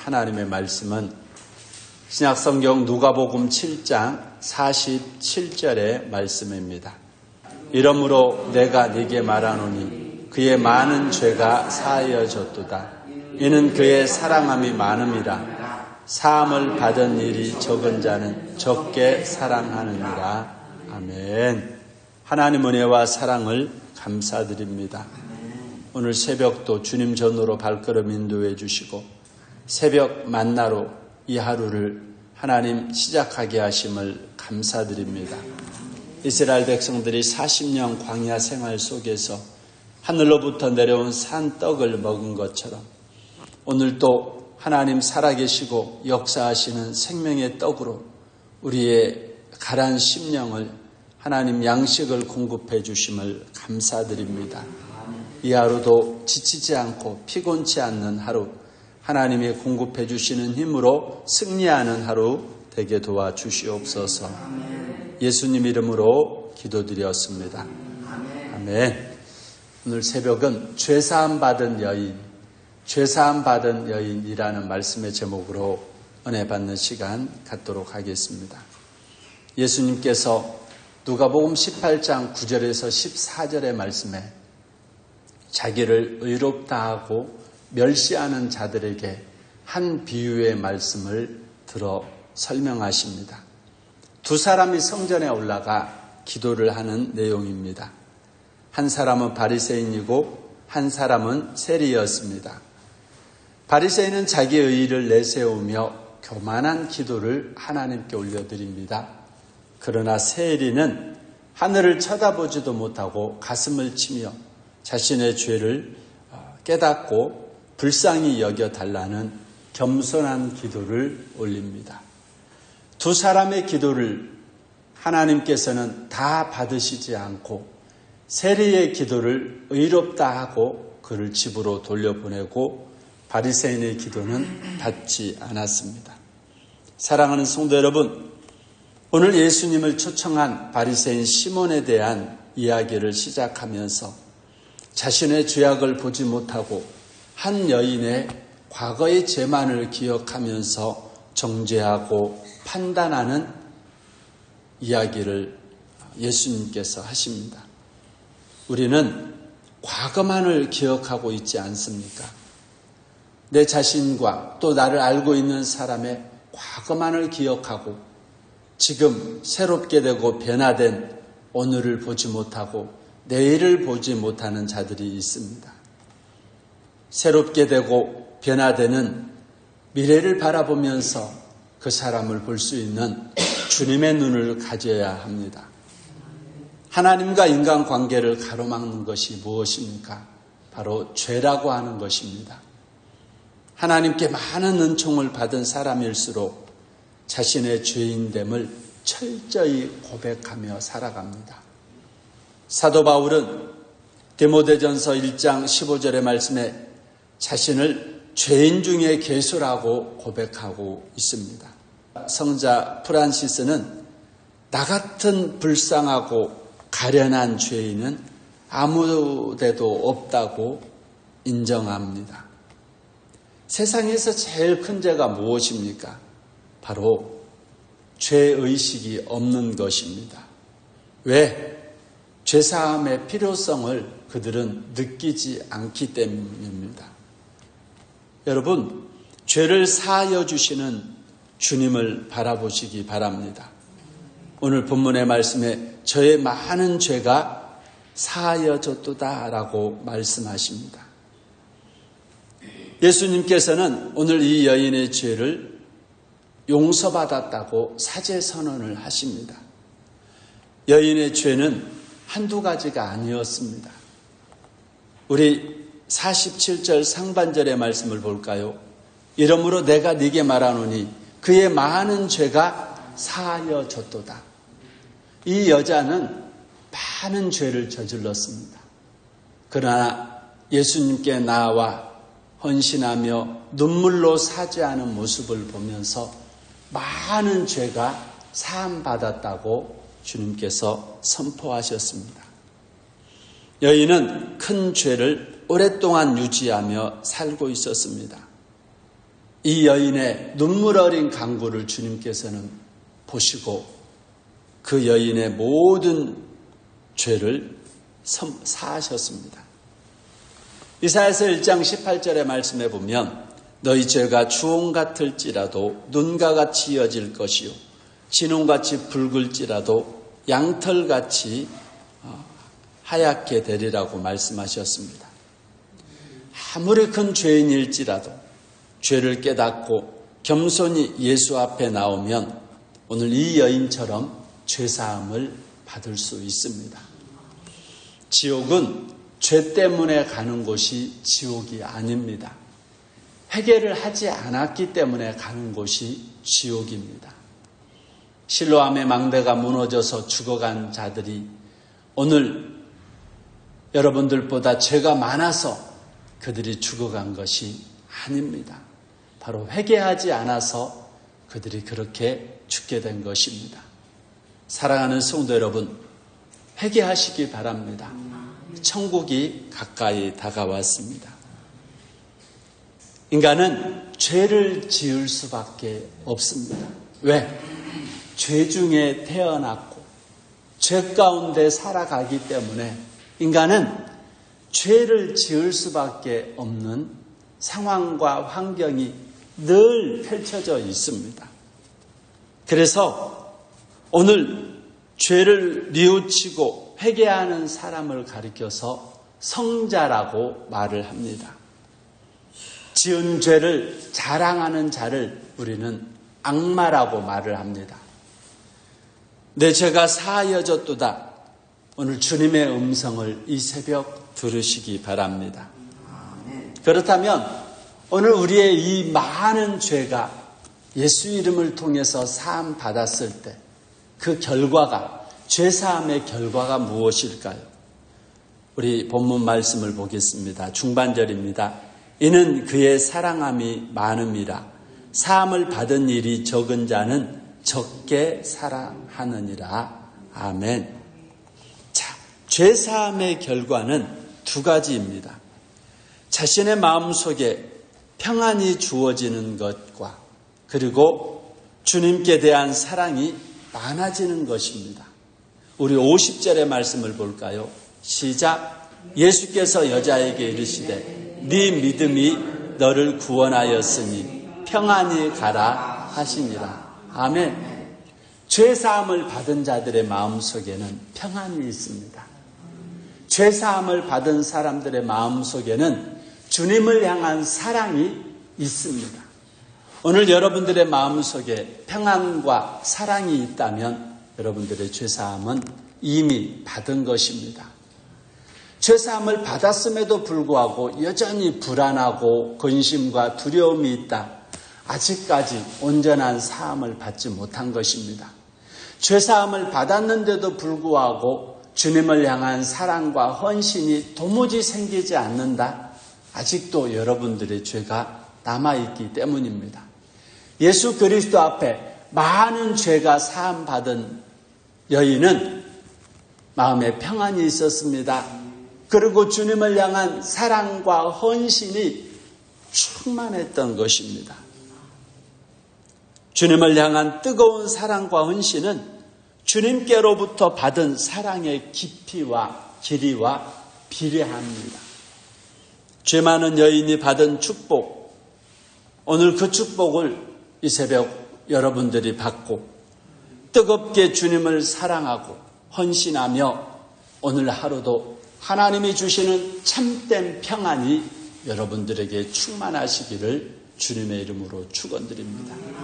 하나님의 말씀은 신약성경 누가복음 7장 47절의 말씀입니다. 이러므로 내가 네게 말하노니 그의 많은 죄가 사하여졌도다. 이는 그의 사랑함이 많음이라. 사함을 받은 일이 적은 자는 적게 사랑하느니라. 아멘. 하나님 은혜와 사랑을 감사드립니다. 오늘 새벽도 주님 전으로 발걸음 인도해 주시고 새벽 만나로 이 하루를 하나님 시작하게 하심을 감사드립니다. 이스라엘 백성들이 40년 광야 생활 속에서 하늘로부터 내려온 산떡을 먹은 것처럼 오늘도 하나님 살아계시고 역사하시는 생명의 떡으로 우리의 가란 심령을 하나님 양식을 공급해 주심을 감사드립니다. 이 하루도 지치지 않고 피곤치 않는 하루, 하나님이 공급해 주시는 힘으로 승리하는 하루 되게 도와주시옵소서. 예수님 이름으로 기도드렸습니다. 아멘. 오늘 새벽은 죄사함 받은 여인, 죄사함 받은 여인이라는 말씀의 제목으로 은혜 받는 시간 갖도록 하겠습니다. 예수님께서 누가복음 18장 9절에서 14절의 말씀에 자기를 의롭다 하고 멸시하는 자들에게 한 비유의 말씀을 들어 설명하십니다. 두 사람이 성전에 올라가 기도를 하는 내용입니다. 한 사람은 바리새인이고 한 사람은 세리였습니다. 바리새인은 자기의 의의를 내세우며 교만한 기도를 하나님께 올려드립니다. 그러나 세리는 하늘을 쳐다보지도 못하고 가슴을 치며 자신의 죄를 깨닫고 불쌍히 여겨달라는 겸손한 기도를 올립니다. 두 사람의 기도를 하나님께서는 다 받으시지 않고 세리의 기도를 의롭다 하고 그를 집으로 돌려보내고 바리새인의 기도는 받지 않았습니다. 사랑하는 성도 여러분, 오늘 예수님을 초청한 바리새인 시몬에 대한 이야기를 시작하면서 자신의 죄악을 보지 못하고 한 여인의 과거의 죄만을 기억하면서 정죄하고 판단하는 이야기를 예수님께서 하십니다. 우리는 과거만을 기억하고 있지 않습니까? 내 자신과 또 나를 알고 있는 사람의 과거만을 기억하고 지금 새롭게 되고 변화된 오늘을 보지 못하고 내일을 보지 못하는 자들이 있습니다. 새롭게 되고 변화되는 미래를 바라보면서 그 사람을 볼 수 있는 주님의 눈을 가져야 합니다. 하나님과 인간관계를 가로막는 것이 무엇입니까? 바로 죄라고 하는 것입니다. 하나님께 많은 은총을 받은 사람일수록 자신의 죄인됨을 철저히 고백하며 살아갑니다. 사도 바울은 디모데전서 1장 15절의 말씀에 자신을 죄인 중에 괴수라고 고백하고 있습니다. 성자 프란시스는 나 같은 불쌍하고 가련한 죄인은 아무데도 없다고 인정합니다. 세상에서 제일 큰 죄가 무엇입니까? 바로 죄의식이 없는 것입니다. 왜? 죄사함의 필요성을 그들은 느끼지 않기 때문입니다. 여러분, 죄를 사하여 주시는 주님을 바라보시기 바랍니다. 오늘 본문의 말씀에 저의 많은 죄가 사하여졌도다 라고 말씀하십니다. 예수님께서는 오늘 이 여인의 죄를 용서받았다고 사죄 선언을 하십니다. 여인의 죄는 한두 가지가 아니었습니다. 우리 47절 상반절의 말씀을 볼까요? 이러므로 내가 네게 말하노니 그의 많은 죄가 사하여졌도다. 이 여자는 많은 죄를 저질렀습니다. 그러나 예수님께 나와 헌신하며 눈물로 사죄하는 모습을 보면서 많은 죄가 사함받았다고 주님께서 선포하셨습니다. 여인은 큰 죄를 오랫동안 유지하며 살고 있었습니다. 이 여인의 눈물 어린 간구를 주님께서는 보시고 그 여인의 모든 죄를 사하셨습니다. 이사야서 1장 18절의 말씀에 보면 너희 죄가 주홍 같을지라도 눈과 같이 이어질 것이요 진홍같이 붉을지라도 양털같이 하얗게 되리라고 말씀하셨습니다. 아무리 큰 죄인일지라도 죄를 깨닫고 겸손히 예수 앞에 나오면 오늘 이 여인처럼 죄사함을 받을 수 있습니다. 지옥은 죄 때문에 가는 곳이 지옥이 아닙니다. 회개를 하지 않았기 때문에 가는 곳이 지옥입니다. 실로암의 망대가 무너져서 죽어간 자들이 오늘 여러분들보다 죄가 많아서 그들이 죽어간 것이 아닙니다. 바로 회개하지 않아서 그들이 그렇게 죽게 된 것입니다. 사랑하는 성도 여러분, 회개하시기 바랍니다. 천국이 가까이 다가왔습니다. 인간은 죄를 지을 수밖에 없습니다. 왜? 죄 중에 태어났고 죄 가운데 살아가기 때문에 인간은 죄를 지을 수밖에 없는 상황과 환경이 늘 펼쳐져 있습니다. 그래서 오늘 죄를 뉘우치고 회개하는 사람을 가리켜서 성자라고 말을 합니다. 지은 죄를 자랑하는 자를 우리는 악마라고 말을 합니다. 내 죄가 사하여졌도다. 오늘 주님의 음성을 이 새벽 들으시기 바랍니다. 그렇다면 오늘 우리의 이 많은 죄가 예수 이름을 통해서 사함 받았을 때 그 결과가, 죄사함의 결과가 무엇일까요? 우리 본문 말씀을 보겠습니다. 중반절입니다. 이는 그의 사랑함이 많음이라 사함을 받은 일이 적은 자는 적게 사랑하느니라. 아멘. 자, 죄사함의 결과는 두 가지입니다. 자신의 마음속에 평안이 주어지는 것과 그리고 주님께 대한 사랑이 많아지는 것입니다. 우리 50절의 말씀을 볼까요? 시작. 예수께서 여자에게 이르시되 네 믿음이 너를 구원하였으니 평안히 가라 하시니라. 아멘. 죄사함을 받은 자들의 마음속에는 평안이 있습니다. 죄사함을 받은 사람들의 마음속에는 주님을 향한 사랑이 있습니다. 오늘 여러분들의 마음속에 평안과 사랑이 있다면 여러분들의 죄사함은 이미 받은 것입니다. 죄사함을 받았음에도 불구하고 여전히 불안하고 근심과 두려움이 있다. 아직까지 온전한 사함을 받지 못한 것입니다. 죄사함을 받았는데도 불구하고 주님을 향한 사랑과 헌신이 도무지 생기지 않는다. 아직도 여러분들의 죄가 남아있기 때문입니다. 예수 그리스도 앞에 많은 죄가 사함받은 여인은 마음에 평안이 있었습니다. 그리고 주님을 향한 사랑과 헌신이 충만했던 것입니다. 주님을 향한 뜨거운 사랑과 헌신은 주님께로부터 받은 사랑의 깊이와 길이와 비례합니다. 죄 많은 여인이 받은 축복, 오늘 그 축복을 이 새벽 여러분들이 받고 뜨겁게 주님을 사랑하고 헌신하며 오늘 하루도 하나님이 주시는 참된 평안이 여러분들에게 충만하시기를 주님의 이름으로 축원드립니다.